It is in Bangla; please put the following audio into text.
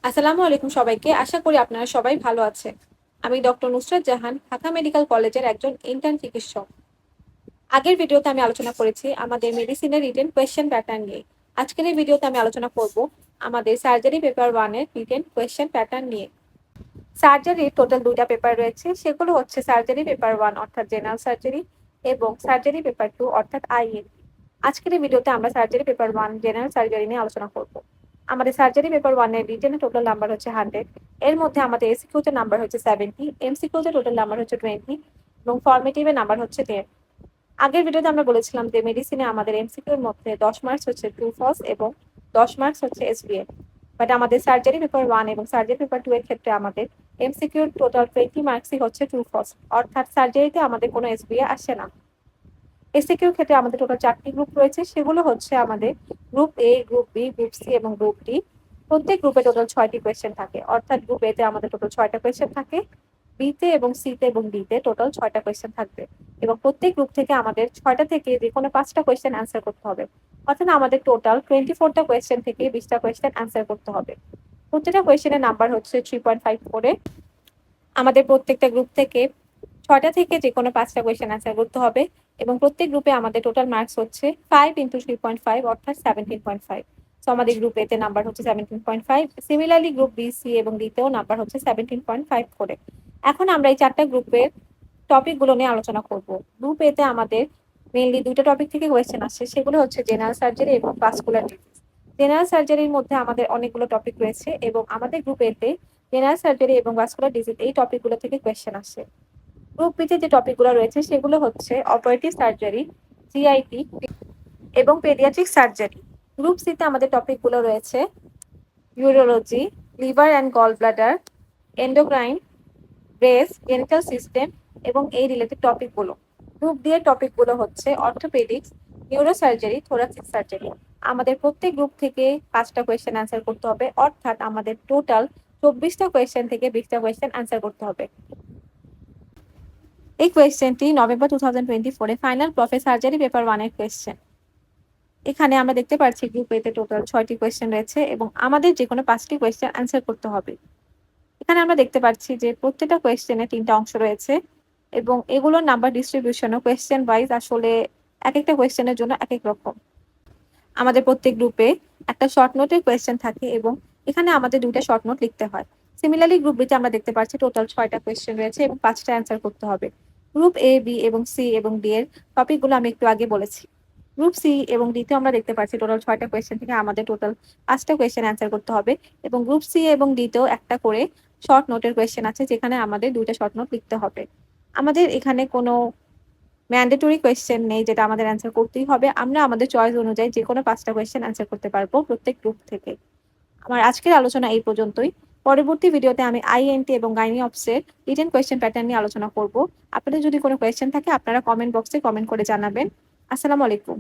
আসসালামু আলাইকুম সবাইকে। আশা করি আপনারা সবাই ভালো আছেন। আমি ডক্টর নুসরাত জাহান, ঢাকা মেডিকেল কলেজের একজন ইন্টার্ন চিকিৎসক। আগের ভিডিওতে আমি আলোচনা করেছি আমাদের মেডিসিনের রিটেন কোয়েশ্চেন প্যাটার্ন নিয়ে। আজকের এই ভিডিওতে আমি আলোচনা করব আমাদের সার্জারি পেপার 1 এর রিটেন কোয়েশ্চেন প্যাটার্ন নিয়ে। সার্জারির টোটাল 2টা পেপার রয়েছে, সেগুলো হচ্ছে সার্জারি পেপার 1 অর্থাৎ জেনারেল সার্জারি এবং সার্জারি পেপার 2 অর্থাৎ আইএনটি। আজকের এই ভিডিওতে আমরা সার্জারি পেপার 1 জেনারেল সার্জারি নিয়ে আলোচনা করব। আমাদের সার্জারি পেপার 1 এর রিটেন টোটাল নাম্বার হচ্ছে 100। এর মধ্যে আমাদের এসিকিউ তে নাম্বার হচ্ছে 70, এমসিকিউ তে টোটাল নাম্বার হচ্ছে 20 এবং ফরমেটিভ এর নাম্বার হচ্ছে 10। আগের ভিডিওতে আমরা বলেছিলাম যে মেডিসিনে আমাদের এমসিকিউ এর মধ্যে 10 মার্কস হচ্ছে ট্রু ফলস এবং 10 মার্কস হচ্ছে এসবিএ। বাট আমাদের সার্জারি পেপার 1 এবং সার্জারি পেপার 2 এর ক্ষেত্রে আমাদের এমসিকিউ টোটাল 20 মার্কসই হচ্ছে ট্রু ফলস, অর্থাৎ সার্জারিতে আমাদের কোনো এসবিএ আসে না। এসিকিউর ক্ষেত্রে আমাদের টোটাল 4টি গ্রুপ রয়েছে, সেগুলো হচ্ছে আমাদের group A, group B, group C এবং গ্রুপ ডি। প্রত্যেক গ্রুপে টোটাল 6টি কোয়েশ্চেন থাকে, অর্থাৎ গ্রুপ এ তে আমাদের টোটাল 6টা কোয়েশ্চেন থাকে, বি তে এবং সি তে এবং ডি তে টোটাল 6টা কোয়েশ্চেন থাকবে এবং প্রত্যেক গ্রুপ থেকে আমাদের 6টা থেকে যে কোনো 5টা কোয়েশ্চেন অ্যান্সার করতে হবে। অর্থাৎ আমাদের টোটাল 24টা কোয়েশ্চেন থেকে 20টা কোয়েশ্চেন অ্যান্সার করতে হবে। প্রত্যেকটা কোয়েশ্চেনের নাম্বার হচ্ছে 3.5 করে। আমাদের প্রত্যেকটা গ্রুপ থেকে 6টা থেকে যে কোনো 5টা কোয়েশ্চেন অ্যান্সার করতে হবে এবং প্রত্যেক গ্রুপে আমাদের টোটাল মার্কস হচ্ছে 5 ইন্টু 3.5 অর্থাৎ 17.5। সো আমাদের গ্রুপ এতে নাম্বার হচ্ছে 17.5। সিমিলারলি গ্রুপ বি, সি এবং ডি তেও নাম্বার হচ্ছে 17.5 করে। এখন আমরা এই 4টা গ্রুপের টপিক গুলো নিয়ে আলোচনা করব। গ্রুপ এ তে আমাদের মেইনলি 2টা টপিক থেকে কোয়েশ্চেন আসছে, সেগুলো হচ্ছে জেনারেল সার্জারি এবং ভাস্কুলার ডিজিজ। জেনারেল সার্জারির মধ্যে আমাদের অনেকগুলো টপিক রয়েছে এবং আমাদের গ্রুপ এ তে জেনারেল সার্জারি এবং ভাস্কুলার ডিজিজ এই টপিকগুলো থেকে কোয়েশ্চেন আসে। গ্রুপ বি তে যে টপিকগুলো রয়েছে সেগুলো হচ্ছে অপারেটিভ সার্জারি, জিআইটি এবং পেডিয়াট্রিক সার্জারি। গ্রুপ সি তে আমাদের টপিকগুলো রয়েছে urology, liver and gall bladder, endocrine, breast, genital system এবং এই রিলেটেড টপিকগুলো। গ্রুপ ডি এর টপিকগুলো হচ্ছে অর্থোপেডিক্স, নিউরোসার্জারি, থোরাসিক সার্জারি। আমাদের প্রত্যেক গ্রুপ থেকে 5টা কোয়েশ্চেন অ্যান্সার করতে হবে, অর্থাৎ আমাদের টোটাল 24টা কোয়েশ্চেন থেকে 20টা কোয়েশ্চেন অ্যান্সার করতে হবে। এই কোয়েশ্চেনটি নভেম্বর 2024 এ ফাইনাল প্রফে সার্জারি পেপার 1 এর কোয়েশ্চেন। এখানে আমরা দেখতে পাচ্ছি গ্রুপ এ তে টোটাল 6টি কোয়েশ্চেন রয়েছে এবং আমাদের যে কোনো 5টি কোয়েশ্চেন অ্যান্সার করতে হবে। এখানে আমরা দেখতে পাচ্ছি যে প্রত্যেকটা কোয়েশ্চেনে 3টা অংশ রয়েছে এবং এগুলোর নাম্বার ডিস্ট্রিবিউশনও কোয়েশ্চেন ওয়াইজ আসলে একেকটা কোয়েশ্চেনের জন্য একেক রকম। আমাদের প্রত্যেক গ্রুপে একটা শর্ট নোটের কোয়েশ্চেন থাকে এবং এখানে আমাদের 2টা শর্ট নোট লিখতে হয়। সিমিলারলি গ্রুপ বি তে আমরা দেখতে পাচ্ছি টোটাল 6টা কোয়েশ্চেন রয়েছে এবং 5টা অ্যান্সার করতে হবে। গ্রুপ এ, বি এবং সি এবং ডি এর টপিকগুলো আমি একটু আগে বলেছি। গ্রুপ সি এবং ডি তে আমরা দেখতে পাচ্ছি টোটাল 6টা কোয়েশ্চেন থেকে আমাদের টোটাল 5টা কোয়েশ্চেন অ্যান্সার করতে হবে এবং গ্রুপ সি এবং ডি তেও একটা করে শর্ট নোটের কোয়েশ্চেন আছে, যেখানে আমাদের 2টা শর্ট নোট লিখতে হবে। আমাদের এখানে কোনো ম্যান্ডেটরি কোয়েশ্চেন নেই যেটা আমাদের অ্যান্সার করতেই হবে। আমরা আমাদের চয়েস অনুযায়ী যে কোনো 5টা কোয়েশ্চেন অ্যান্সার করতে পারবো প্রত্যেক গ্রুপ থেকে। আমার আজকের আলোচনা এই পর্যন্তই। পরবর্তী ভিডিওতে আমি আইএনটি এবং গাইনি অপস এর রিটেন কোয়েশ্চেন প্যাটার্ন নিয়ে আলোচনা করব। আপনাদের যদি কোনো কোয়েশ্চেন থাকে আপনারা কমেন্ট বক্সে কমেন্ট করে জানাবেন। আসসালামু আলাইকুম।